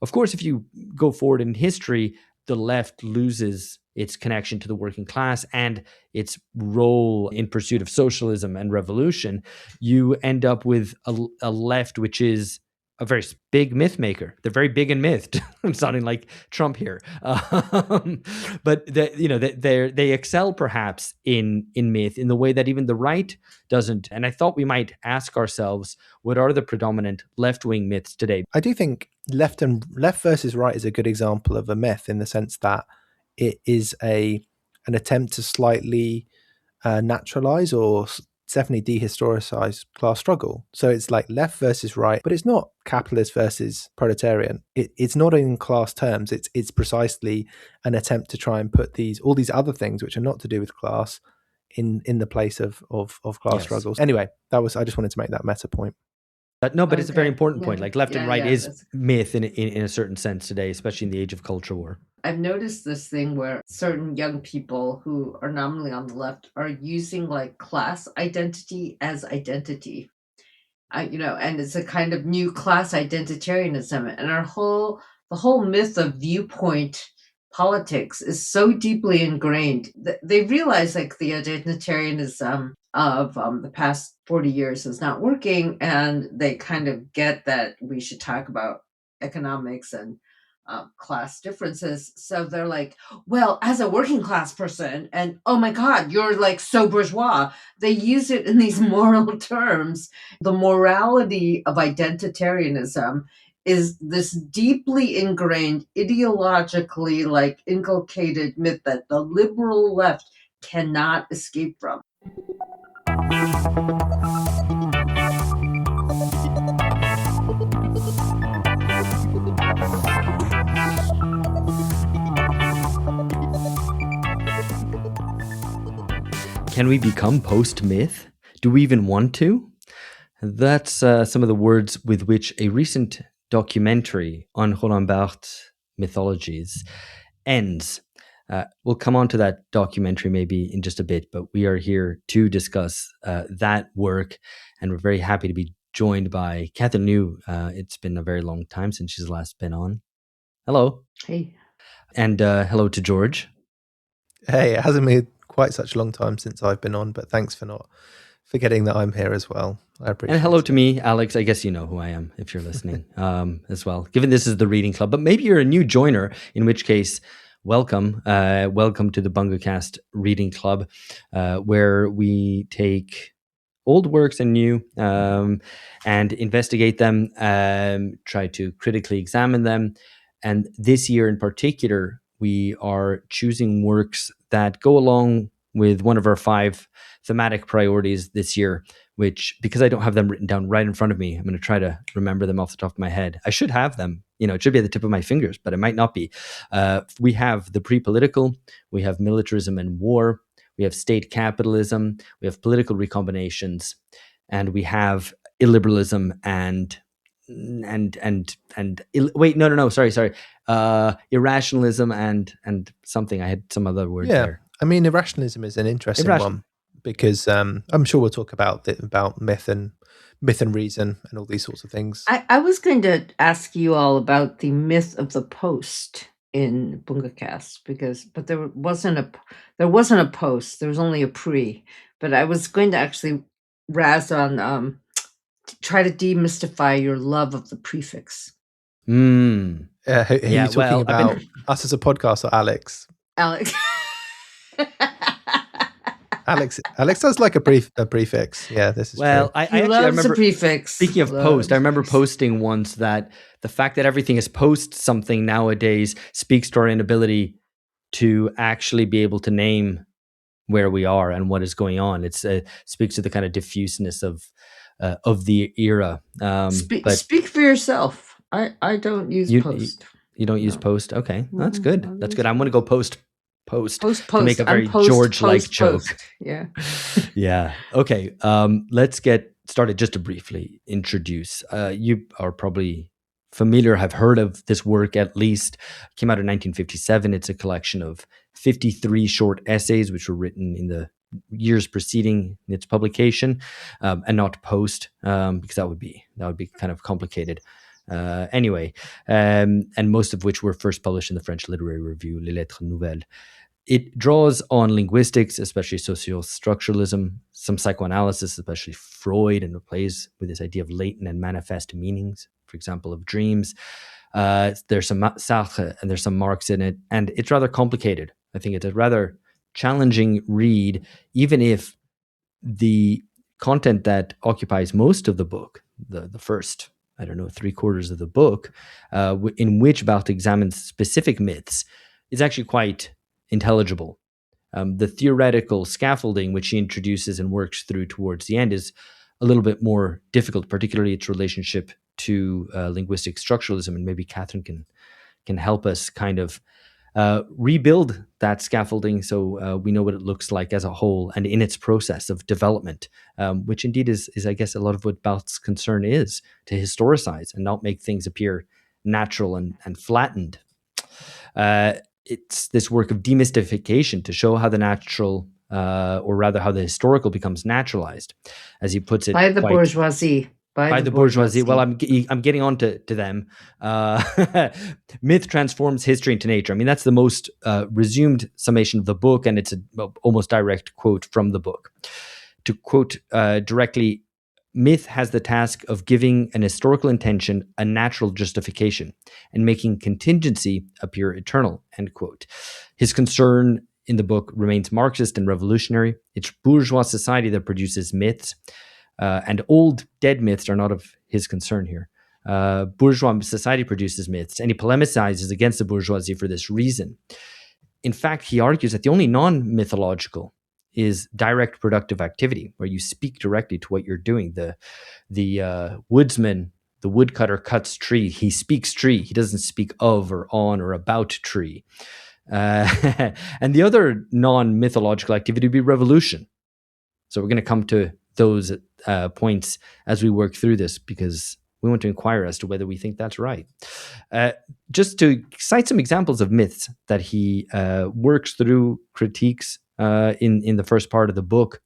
Of course, if you go forward in history, the left loses its connection to the working class and its role in pursuit of socialism and revolution. You end up with a left which is a very big myth maker. They're very big in myth. I'm sounding like Trump here, but they excel perhaps in myth in the way that even the right doesn't. And I thought we might ask ourselves, what are the predominant left-wing myths today? I do think left versus right is a good example of a myth, in the sense that it is an attempt to slightly naturalize or definitely dehistoricize class struggle. So it's like left versus right, but it's not capitalist versus proletarian. It's not in class terms. It's precisely an attempt to try and put all these other things which are not to do with class in the place of class struggles. Anyway, I just wanted to make that meta point. No, but it's a very important point. Like left and right is myth in a certain sense today, especially in the age of culture war. I've noticed this thing where certain young people who are nominally on the left are using like class identity as identity. And it's a kind of new class identitarianism, and the whole myth of viewpoint politics is so deeply ingrained that they realize like the identitarianism of the past 40 years is not working, and they kind of get that we should talk about economics and class differences. So they're like, well, as a working class person, and oh my God, you're like so bourgeois. They use it in these moral terms. The morality of identitarianism is this deeply ingrained, ideologically like inculcated myth that the liberal left cannot escape from. Can we become post-myth? Do we even want to? That's some of the words with which a recent documentary on Roland Barthes' Mythologies ends. We'll come on to that documentary maybe in just a bit, but we are here to discuss that work, and we're very happy to be joined by Catherine Liu. It's been a very long time since she's last been on. Hello. Hey. And hello to George. Hey, it hasn't been quite such a long time since I've been on, but thanks for not forgetting that I'm here as well. I appreciate it. And hello to me, Alex. I guess you know who I am if you're listening as well, given this is the reading club. But maybe you're a new joiner, in which case, welcome. Welcome to the BungaCast Reading Club, where we take old works and new and investigate them, try to critically examine them. And this year in particular, we are choosing works that go along with one of our 5 thematic priorities this year, which, because I don't have them written down right in front of me, I'm going to try to remember them off the top of my head. I should have them, it should be at the tip of my fingers, but it might not be. We have the pre-political, we have militarism and war, we have state capitalism, we have political recombinations, and we have illiberalism irrationalism and something. I had some other word there. I mean, irrationalism is an interesting one, because I'm sure we'll talk about myth and reason and all these sorts of things. I was going to ask you all about the myth of the post in BungaCast, but there wasn't a post. There was only a pre. But I was going to actually razz on try to demystify your love of the prefix. Are you talking about us as a podcast or Alex? Alex. Alex does like a prefix. Yeah, this is true. I remember a prefix. Speaking of post, I remember posting once that the fact that everything is post something nowadays speaks to our inability to actually be able to name where we are and what is going on. It speaks to the kind of diffuseness of the era. Speak for yourself. I don't use post. You don't use post? Okay, that's good. That's good. I'm going to go post to make a very George-like joke. Yeah. Yeah. Okay. Let's get started. Just to briefly introduce, you are probably familiar, have heard of this work at least. It came out in 1957. It's a collection of 53 short essays, which were written in the years preceding its publication, and not post, because that would be kind of complicated. Anyway, and most of which were first published in the French literary review, Les Lettres Nouvelles. It draws on linguistics, especially sociostructuralism, some psychoanalysis, especially Freud, and it plays with this idea of latent and manifest meanings, for example, of dreams. There's some Sartre and there's some Marx in it, and it's rather complicated. I think it's a rather challenging read, even if the content that occupies most of the book, the first, I don't know, 3/4 of the book, in which Barthes examines specific myths, is actually quite intelligible. The theoretical scaffolding which he introduces and works through towards the end is a little bit more difficult, particularly its relationship to linguistic structuralism, and maybe Catherine can help us kind of rebuild that scaffolding so we know what it looks like as a whole and in its process of development, which indeed is I guess a lot of what Barthes' concern is, to historicize and not make things appear natural and flattened. It's this work of demystification to show how the natural, or rather how the historical becomes naturalized, as he puts it. By the bourgeoisie. By the bourgeoisie. Well, I'm getting on to them. Myth transforms history into nature. I mean, that's the most resumed summation of the book, and it's an almost direct quote from the book. To quote directly, myth has the task of giving an historical intention a natural justification and making contingency appear eternal, end quote. His concern in the book remains Marxist and revolutionary. It's bourgeois society that produces myths, and old dead myths are not of his concern here. Bourgeois society produces myths, and he polemicizes against the bourgeoisie for this reason. In fact, he argues that the only non-mythological is direct productive activity, where you speak directly to what you're doing. The woodsman, the woodcutter cuts tree. He speaks tree. He doesn't speak of or on or about tree. And the other non-mythological activity would be revolution. So we're going to come to those points as we work through this, because we want to inquire as to whether we think that's right. Just to cite some examples of myths that he works through, critiques in the first part of the book.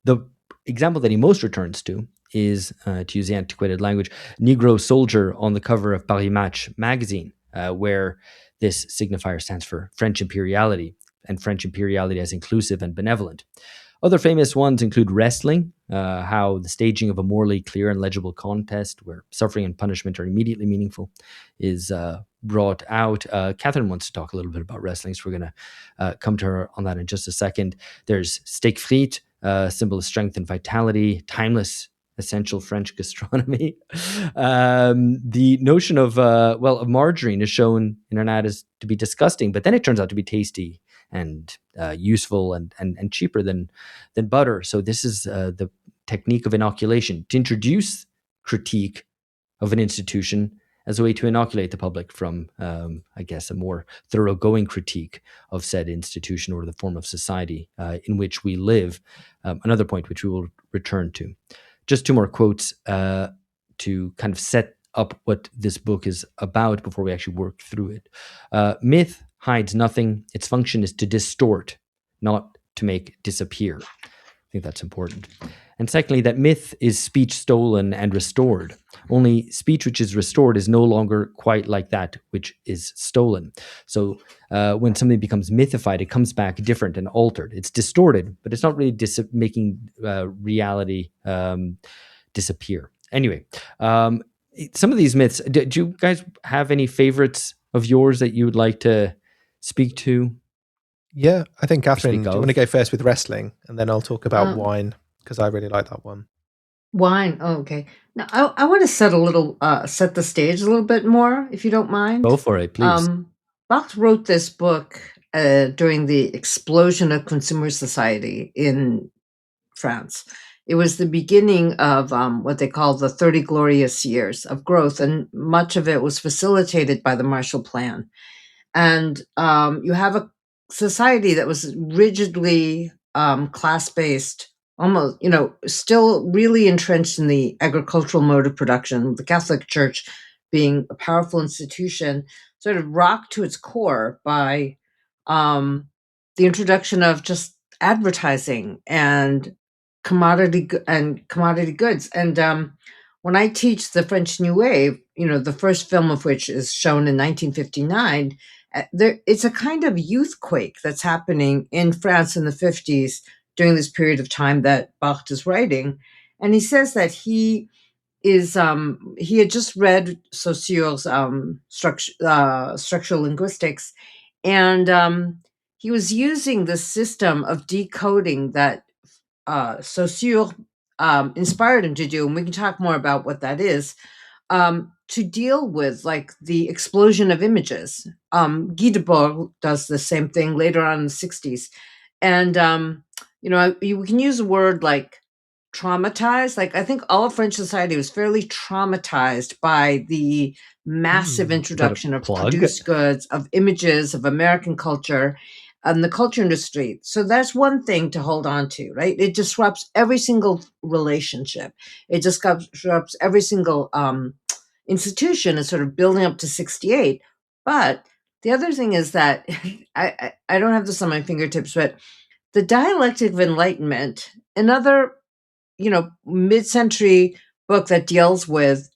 The example that he most returns to is, to use the antiquated language, Negro soldier on the cover of Paris Match magazine, where this signifier stands for French imperiality, and French imperiality as inclusive and benevolent. Other famous ones include wrestling, how the staging of a morally clear and legible contest where suffering and punishment are immediately meaningful is brought out. Catherine wants to talk a little bit about wrestling, so we're going to come to her on that in just a second. There's steak frites, symbol of strength and vitality, timeless, essential French gastronomy. The notion of margarine is shown in an ad as to be disgusting, but then it turns out to be tasty and useful and cheaper than butter. So this is the technique of inoculation, to introduce critique of an institution as a way to inoculate the public from, I guess, a more thoroughgoing critique of said institution or the form of society in which we live. Another point which we will return to. Just two more quotes to kind of set up what this book is about before we actually work through it. Myth hides nothing. Its function is to distort, not to make disappear. I think that's important. And secondly, that myth is speech stolen and restored. Only speech which is restored is no longer quite like that which is stolen. So when something becomes mythified, it comes back different and altered. It's distorted, but it's not really making reality disappear. Anyway, some of these myths, do you guys have any favorites of yours that you would like to speak to? Yeah, I think Catherine, do you want to go first with wrestling, and then I'll talk about wine, because I really like that one. Wine. Oh, okay. Now I want to set the stage a little bit more, if you don't mind. Go for it, please. Barthes wrote this book during the explosion of consumer society in France. It was the beginning of what they call the 30 glorious years of growth, and much of it was facilitated by the Marshall Plan. And you have a society that was rigidly class-based, almost, still really entrenched in the agricultural mode of production, the Catholic Church being a powerful institution, sort of rocked to its core by the introduction of just advertising and commodity goods. And when I teach the French New Wave, the first film of which is shown in 1959, it's a kind of youth quake that's happening in France in the 50s during this period of time that Barthes is writing. And he says that he had just read Saussure's structural linguistics, and he was using the system of decoding that Saussure inspired him to do, and we can talk more about what that is, to deal with like the explosion of images. Guy Debord does the same thing later on in the 60s. And, we can use a word like traumatized. Like, I think all of French society was fairly traumatized by the massive introduction of produced goods, of images, of American culture, and the culture industry. So that's one thing to hold on to, right? It disrupts every single relationship. It disrupts every single institution is sort of building up to 68. But the other thing is that I don't have this on my fingertips, but the dialectic of enlightenment, another, mid-century book that deals with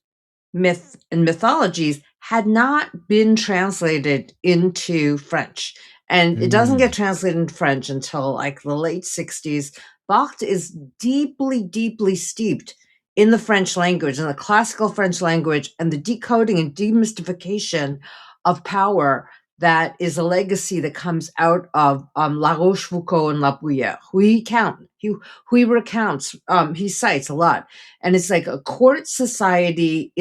myth and mythologies, had not been translated into French. And it doesn't get translated into French until like the late 60s. Barthes is deeply, deeply steeped in the French language, in the classical French language, and the decoding and demystification of power that is a legacy that comes out of La Rochefoucauld and La Bruyère, who he recounts, he cites a lot. And it's like a court society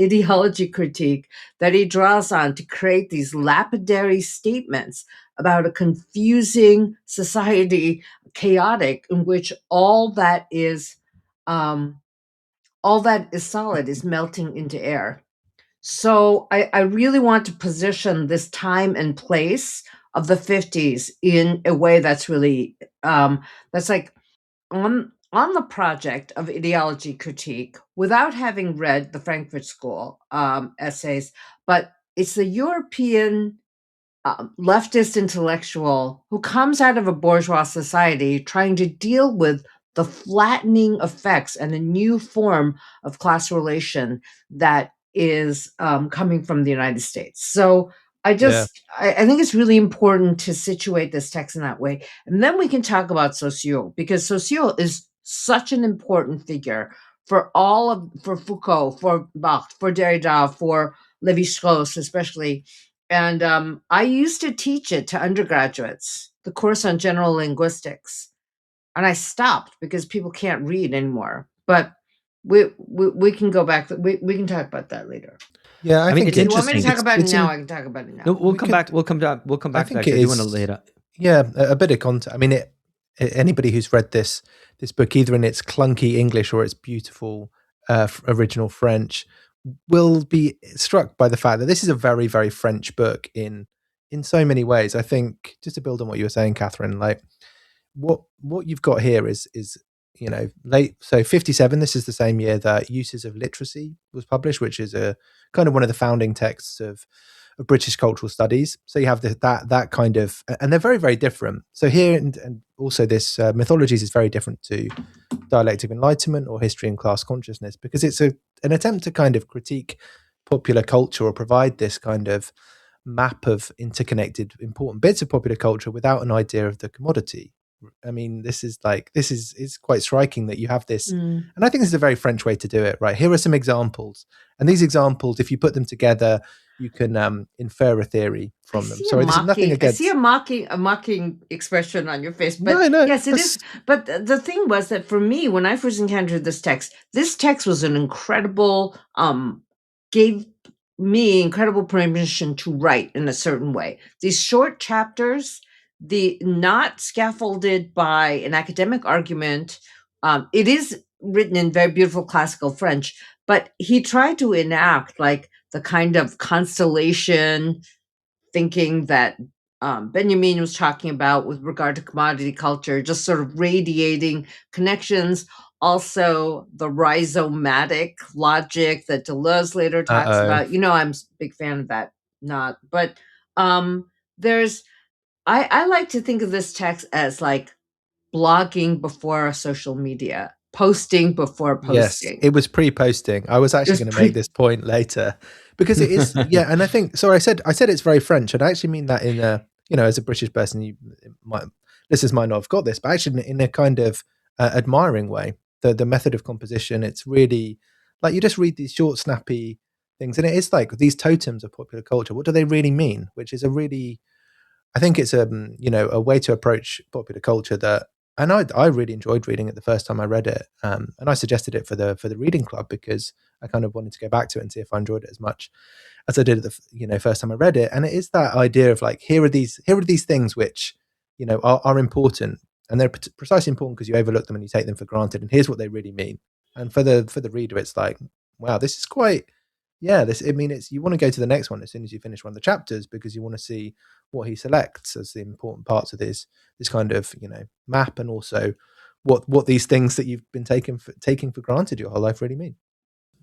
ideology critique that he draws on to create these lapidary statements about a confusing society, chaotic, in which all that is solid is melting into air. So I really want to position this time and place of the 50s in a way that's really that's like on the project of ideology critique without having read the Frankfurt School essays, but it's the European leftist intellectual who comes out of a bourgeois society trying to deal with the flattening effects and a new form of class relation that is coming from the United States. So I think it's really important to situate this text in that way. And then we can talk about Saussure, because Saussure is such an important figure for Foucault, for Barthes, for Derrida, for Lévi-Strauss especially. And I used to teach it to undergraduates, the course on general linguistics. And I stopped because people can't read anymore. But we can go back. We can talk about that later. Yeah, I think it's If you interesting. want me to talk about it now, I can talk about it now. No, we'll come back. We'll come back to that. I do want to lay it out. Yeah, a bit of context. I mean, anybody who's read this book, either in its clunky English or its beautiful original French, will be struck by the fact that this is a very, very French book in so many ways. I think, just to build on what you were saying, Catherine, like what you've got here is late, so 57. This is the same year that Uses of Literacy was published, which is a kind of one of the founding texts of British cultural studies. So you have that kind of, and they're very, very different. So here, and also this Mythologies is very different to Dialectic of Enlightenment or History and Class Consciousness, because it's an attempt to kind of critique popular culture or provide this kind of map of interconnected important bits of popular culture without an idea of the commodity. I mean, it's quite striking that you have this, and I think this is a very French way to do it, right? Here are some examples, and these examples, if you put them together, you can infer a theory from them. Sorry, this is nothing against. I see a mocking expression on your face, but no, yes, it is. But the thing was that for me, when I first encountered this text was an incredible, gave me incredible permission to write in a certain way. These short chapters, the not scaffolded by an academic argument. It is written in very beautiful classical French, but he tried to enact like the kind of constellation thinking that Benjamin was talking about with regard to commodity culture, just sort of radiating connections. Also, the rhizomatic logic that Deleuze later talks about. I'm a big fan of that. But there's, I like to think of this text as like blogging before social media. posting before Yes, posting. it was pre-posting. I was actually It's going to make this point later because it is, yeah. And I think, so I said it's very French, and I actually mean that in a, as a British person, listeners might not have got this, but actually in a kind of admiring way. The method of composition, it's really like you just read these short, snappy things, and it is like these totems of popular culture. What do they really mean? Which is a really, I think it's a way to approach popular culture that, and I really enjoyed reading it the first time I read it, and I suggested it for the reading club because I kind of wanted to go back to it and see if I enjoyed it as much as I did the first time I read it. And it is that idea of like, here are these things which are important, and they're precisely important because you overlook them and you take them for granted, and here's what they really mean. And for the reader, it's like, wow, this is quite, yeah, this, I mean, it's, you want to go to the next one as soon as you finish one of the chapters because you want to see what he selects as the important parts of this kind of map, and also what these things that you've been taking for granted your whole life really mean.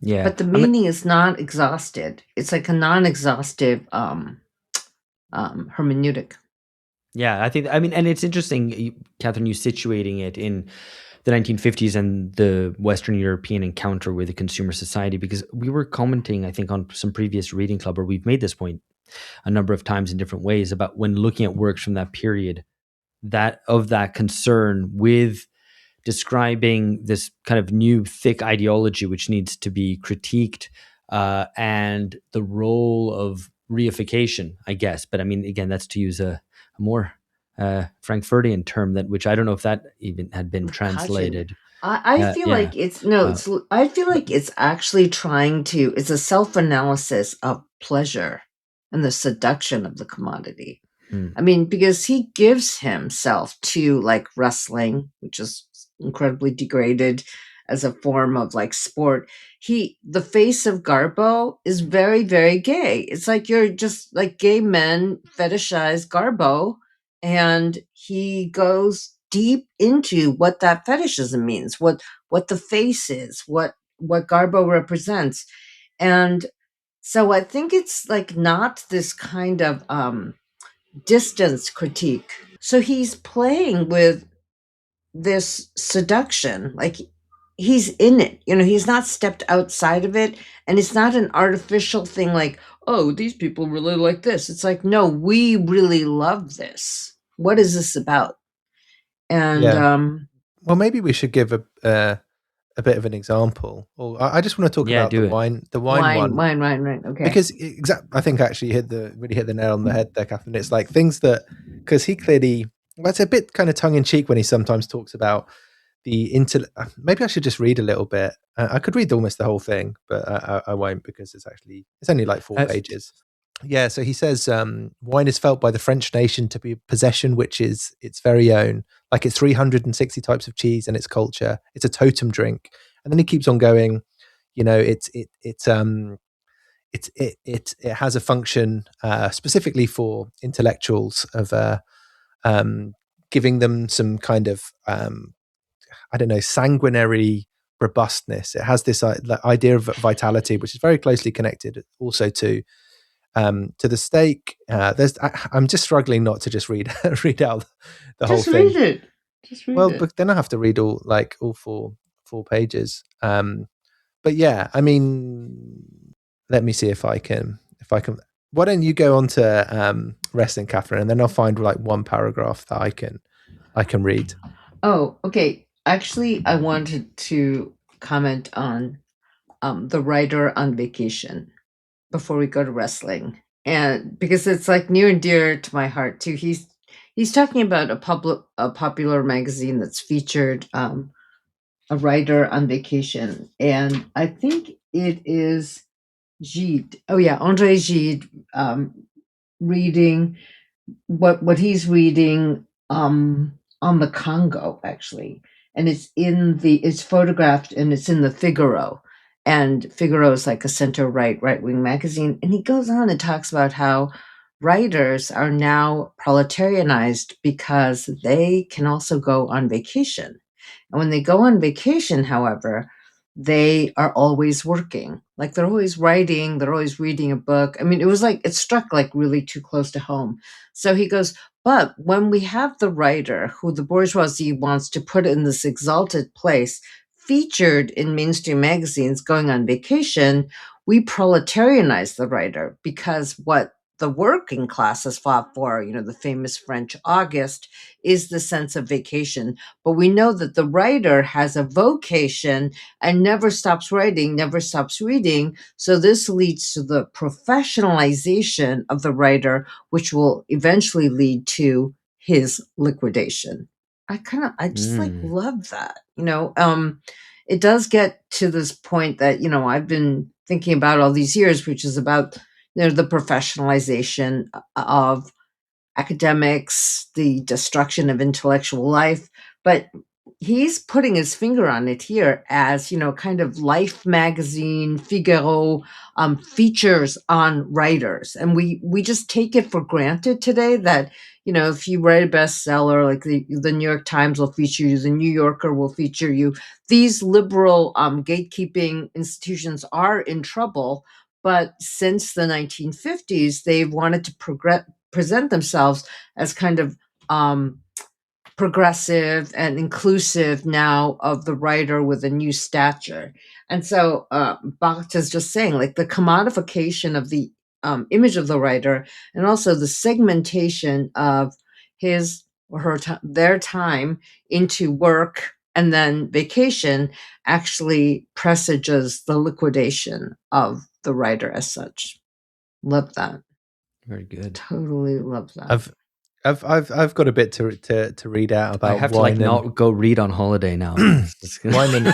Yeah, but the meaning is not exhausted. It's like a non-exhaustive hermeneutic. Yeah, and it's interesting, Catherine, you situating it in the 1950s and the Western European encounter with the consumer society, because we were commenting, I think, on some previous reading club, where we've made this point a number of times in different ways about when looking at works from that period, that concern with describing this kind of new thick ideology which needs to be critiqued, and the role of reification, I guess. But I mean, again, that's to use a more Frankfurtian term, that which I don't know if that even had been translated. I feel like it's no. It's I feel like it's actually it's a self-analysis of pleasure and the seduction of the commodity. I mean, because he gives himself to like wrestling, which is incredibly degraded as a form of like sport. The face of Garbo is very, very gay. It's like you're just like gay men fetishize Garbo, and he goes deep into what that fetishism means, what the face is, what Garbo represents. And so I think it's like not this kind of distance critique. So he's playing with this seduction, like he's in it, he's not stepped outside of it, and it's not an artificial thing like, oh, these people really like this. It's like, no, we really love this. What is this about? And well, maybe we should give a bit of an example. Or I just want to talk about the wine one. Okay. Because I think actually really hit the nail on the head there, Catherine. It's like things that, because he clearly, well, it's a bit kind of tongue in cheek when he sometimes talks about the maybe I should just read a little bit. I could read almost the whole thing, but I won't, because it's only like 4 pages. Yeah, so he says, wine is felt by the French nation to be a possession which is its very own, like its 360 types of cheese and its culture. It's a totem drink. And then he keeps on going, it has a function specifically for intellectuals of giving them some kind of sanguinary robustness. It has this idea of vitality, which is very closely connected also to the steak. I'm just struggling not to just read out the whole thing. Just read it. But then I have to read all four pages. But yeah, I mean, let me see if I can. Why don't you go on to wrestling, Catherine, and then I'll find like one paragraph that I can read. Oh, okay. Actually, I wanted to comment on the writer on vacation before we go to wrestling, and because it's like near and dear to my heart too. He's talking about a popular magazine that's featured a writer on vacation, and I think it is Gide. Oh yeah, André Gide, reading what he's reading on the Congo, actually, and it's photographed, and it's in the Figaro. And Figaro is like a right-wing magazine. And he goes on and talks about how writers are now proletarianized because they can also go on vacation. And when they go on vacation, however, they are always working. Like they're always writing, they're always reading a book. I mean, it struck like really too close to home. So he goes, but when we have the writer who the bourgeoisie wants to put in this exalted place, featured in mainstream magazines going on vacation, we proletarianize the writer, because what the working classes fought for, the famous French August, is the sense of vacation. But we know that the writer has a vocation and never stops writing, never stops reading. So this leads to the professionalization of the writer, which will eventually lead to his liquidation. I just love that, it does get to this point that, I've been thinking about all these years, which is about, the professionalization of academics, the destruction of intellectual life. But he's putting his finger on it here as, kind of Life magazine, Figaro, features on writers. And we just take it for granted today that, if you write a bestseller, like the New York Times will feature you, the New Yorker will feature you. These liberal gatekeeping institutions are in trouble. But since the 1950s, they've wanted to present themselves as kind of progressive and inclusive now of the writer with a new stature. And so Barthes is just saying, like, the commodification of the image of the writer, and also the segmentation of his or her their time into work and then vacation, actually presages the liquidation of the writer as such. Love that. Very good. Totally love that. I've got a bit to read out about. I have wine to not go read on holiday now. Wine and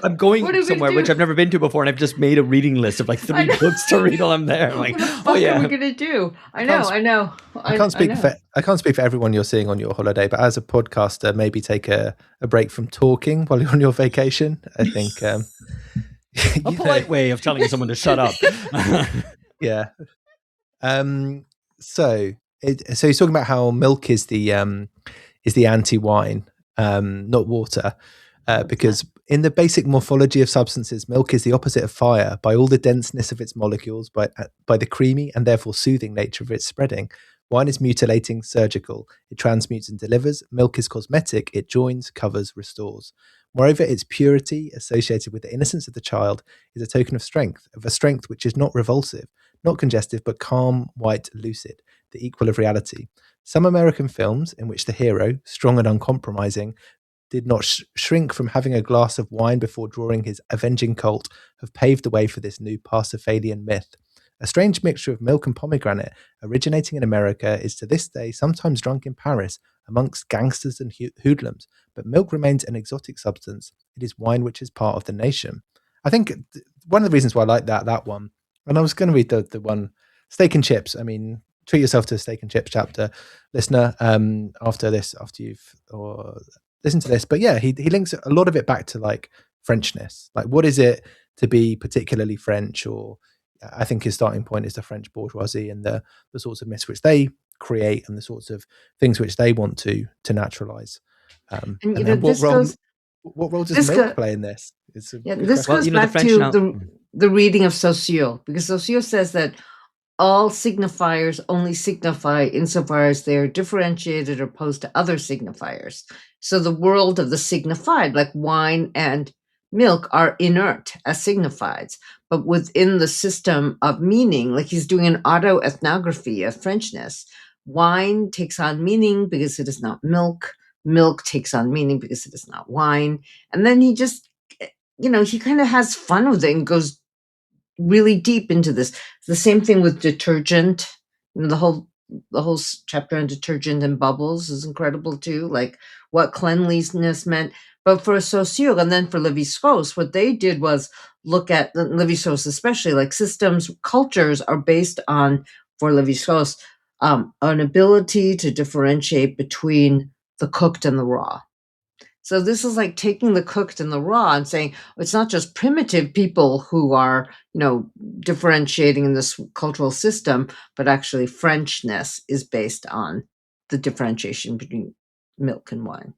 I'm going somewhere which I've never been to before, and I've just made a reading list of like 3 books to read while I'm there. I'm like, what are we gonna do? I know. I can't speak for everyone you're seeing on your holiday, but as a podcaster, maybe take a break from talking while you're on your vacation. I think a polite way of telling someone to shut up. Yeah. So he's talking about how milk is the anti-wine, not water, because in the basic morphology of substances, milk is the opposite of fire by all the denseness of its molecules, by the creamy and therefore soothing nature of its spreading. Wine is mutilating, surgical. It transmutes and delivers. Milk is cosmetic. It joins, covers, restores. Moreover, its purity, associated with the innocence of the child, is a token of a strength which is not revulsive, not congestive, but calm, white, lucid, the equal of reality. Some American films in which the hero, strong and uncompromising, did not shrink from having a glass of wine before drawing his avenging colt, have paved the way for this new Parsiphalian myth. A strange mixture of milk and pomegranate, originating in America, is to this day sometimes drunk in Paris amongst gangsters and hoodlums, but milk remains an exotic substance. It is wine which is part of the nation. I think one of the reasons why I like that one, and I was going to read the one, steak and chips. I mean, treat yourself to a steak and chips chapter, listener, after you've listened to this. But yeah, he links a lot of it back to like Frenchness. Like, what is it to be particularly French? Or I think his starting point is the French bourgeoisie and the sorts of myths which they create and the sorts of things which they want to naturalize. What role does milk play in this? This goes back to the reading of Saussure, because Saussure says that all signifiers only signify insofar as they are differentiated or opposed to other signifiers. So the world of the signified, like wine and milk, are inert as signifieds. But within the system of meaning, like he's doing an autoethnography of Frenchness, wine takes on meaning because it is not milk. Milk takes on meaning because it is not wine. And then he just, he kind of has fun with it and goes really deep into this. The same thing with detergent. The whole chapter on detergent and bubbles is incredible too, like what cleanliness meant. But for Saussure and then for Lévi-Strauss, what they did was look at, Lévi-Strauss especially, like systems, cultures are based on, for Lévi-Strauss, an ability to differentiate between the cooked and the raw. So this is like taking the cooked and the raw and saying it's not just primitive people who are, differentiating in this cultural system, but actually Frenchness is based on the differentiation between milk and wine.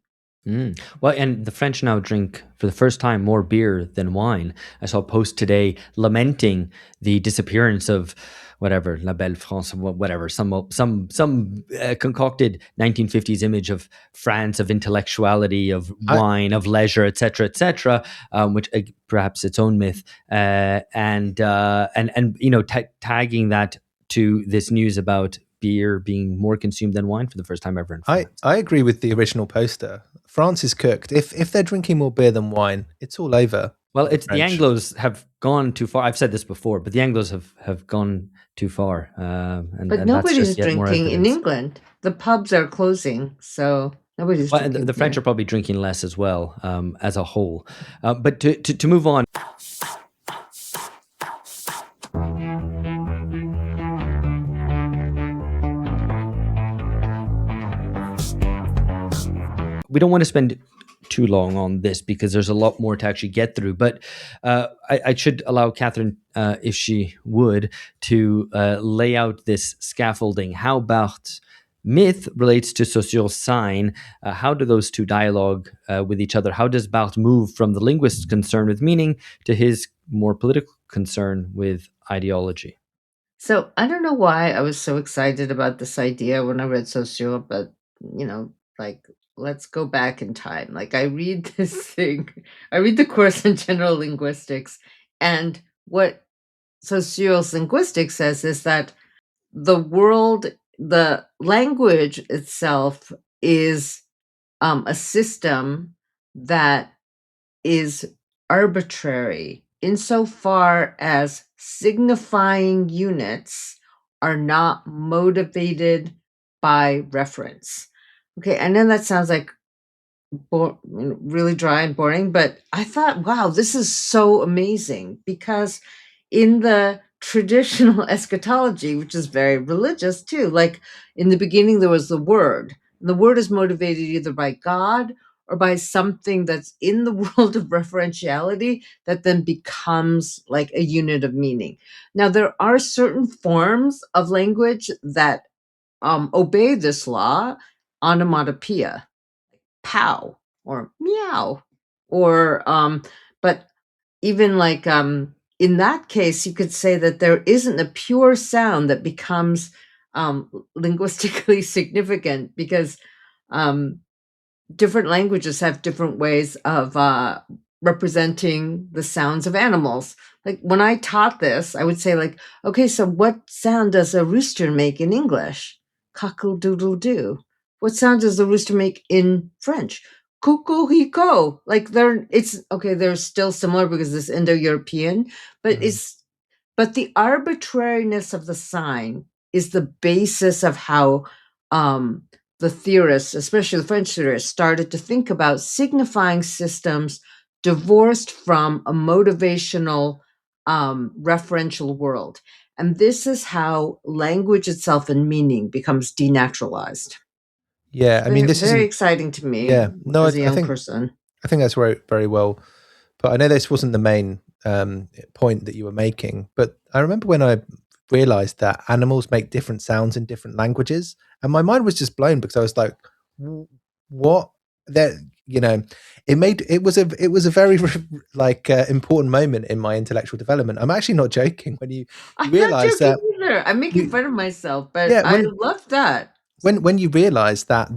Well, and the French now drink for the first time more beer than wine. I saw a post today lamenting the disappearance of whatever, La Belle France, whatever, some concocted 1950s image of France, of intellectuality, of wine, of leisure, etc., which perhaps its own myth, and tagging that to this news about beer being more consumed than wine for the first time ever in France. I agree with the original poster. France is cooked. If they're drinking more beer than wine, it's all over. Well, it's the Anglos have gone too far. I've said this before, but the Anglos have gone too far. But nobody's drinking in England. The pubs are closing, so nobody's drinking. The French are probably drinking less as well, as a whole. But to move on. We don't want to spend too long on this because there's a lot more to actually get through. But I should allow Catherine, if she would, to lay out this scaffolding, how Barthes' myth relates to Saussure's sign. How do those two dialogue with each other? How does Barthes move from the linguist's concern with meaning to his more political concern with ideology? So I don't know why I was so excited about this idea when I read Saussure, but, let's go back in time. Like, I read this thing, I read the course in general linguistics, and what Saussure's linguistics says is that the language itself is a system that is arbitrary insofar as signifying units are not motivated by reference. Okay, I know that sounds like really dry and boring, but I thought, wow, this is so amazing, because in the traditional eschatology, which is very religious too, like in the beginning there was the word. And the word is motivated either by God or by something that's in the world of referentiality that then becomes like a unit of meaning. Now, there are certain forms of language that obey this law, onomatopoeia, pow or meow, or but even like in that case, you could say that there isn't a pure sound that becomes linguistically significant, because different languages have different ways of representing the sounds of animals. Like when I taught this, I would say like, okay, so what sound does a rooster make in English? Cockle-doodle-doo. What sound does the rooster make in French? Cocorico. Like they're still similar because it's Indo-European, but but the arbitrariness of the sign is the basis of how the theorists, especially the French theorists, started to think about signifying systems divorced from a motivational referential world. And this is how language itself and meaning becomes denaturalized. Yeah, I mean, this is very exciting to me. Yeah, no, as a young person. I think that's very, very well. But I know this wasn't the main point that you were making. But I remember when I realized that animals make different sounds in different languages, and my mind was just blown, because I was like, "What?" That it was a very important moment in my intellectual development. I'm actually not joking when you realize that. Either. I'm making fun of myself, but yeah, I love that. When you realize that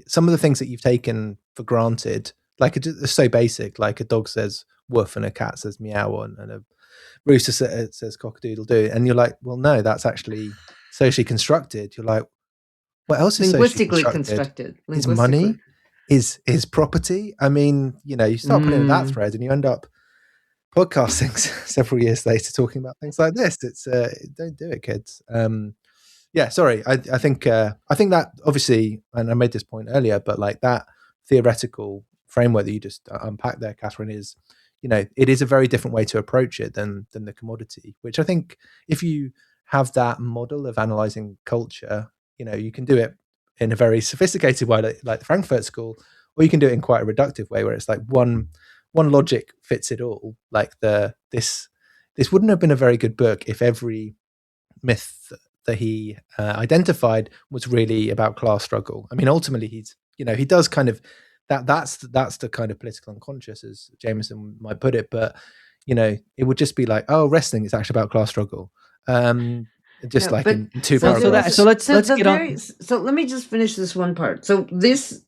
some of the things that you've taken for granted, like it's so basic, like a dog says woof and a cat says meow, and a rooster says cock-a-doodle-doo, and you're like, well, no, that's actually socially constructed. You're like, what else is linguistically constructed? Is money, is property. I mean, you start putting in that thread, and you end up podcasting several years later talking about things like this. It's don't do it, kids. Yeah, sorry. I think that obviously, and I made this point earlier, but like that theoretical framework that you just unpacked there, Catherine, is, it is a very different way to approach it than the commodity. Which I think, if you have that model of analyzing culture, you can do it in a very sophisticated way, like the Frankfurt School, or you can do it in quite a reductive way, where it's like one logic fits it all. Like this wouldn't have been a very good book if every myth that he identified was really about class struggle. I mean, ultimately, he does kind of that's the kind of political unconscious, as Jameson might put it. But it would just be like, oh, wrestling is actually about class struggle. just Yeah, like but in two so there paragraphs. was- let's the get on. So let me just finish this one part. So this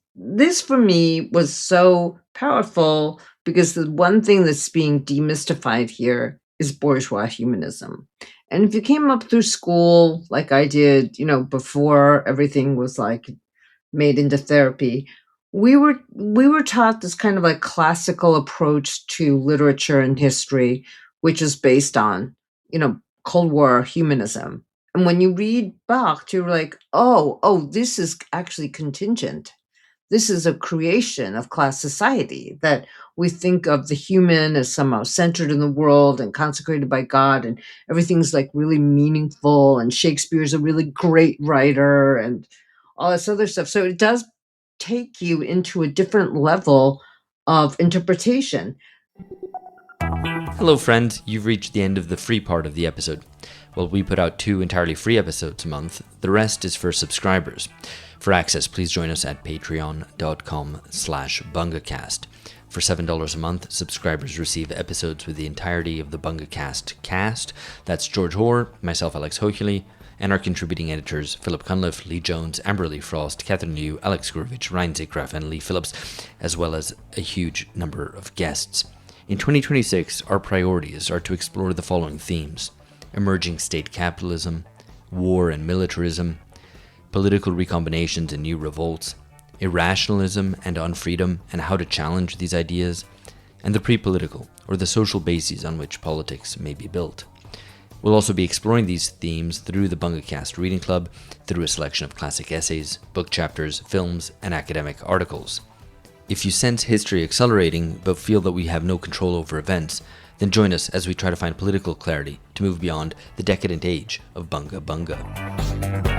for me was so powerful because the one thing that's being demystified here is bourgeois humanism. And if you came up through school like I did, before everything was like made into therapy, we were taught this kind of like classical approach to literature and history, which is based on, Cold War humanism. And when you read Barthes, you're like, oh, this is actually contingent. This is a creation of class society, that we think of the human as somehow centered in the world and consecrated by God, and everything's like really meaningful, and Shakespeare's a really great writer and all this other stuff. So it does take you into a different level of interpretation. Hello, friend. You've reached the end of the free part of the episode. Well, we put out 2 entirely free episodes a month. The rest is for subscribers. For access, please join us at patreon.com/bungacast. For $7 a month, subscribers receive episodes with the entirety of the BungaCast cast. That's George Hoare, myself, Alex Hochuli, and our contributing editors, Philip Cunliffe, Lee Jones, Amber Lee Frost, Catherine Liu, Alex Gurevich, Ryan Zickgraf, and Lee Phillips, as well as a huge number of guests. In 2026, our priorities are to explore the following themes: emerging state capitalism, war and militarism, political recombinations and new revolts, irrationalism and unfreedom and how to challenge these ideas, and the pre-political, or the social bases on which politics may be built. We'll also be exploring these themes through the BungaCast Reading Club, through a selection of classic essays, book chapters, films, and academic articles. If you sense history accelerating but feel that we have no control over events, then join us as we try to find political clarity to move beyond the decadent age of Bunga Bunga.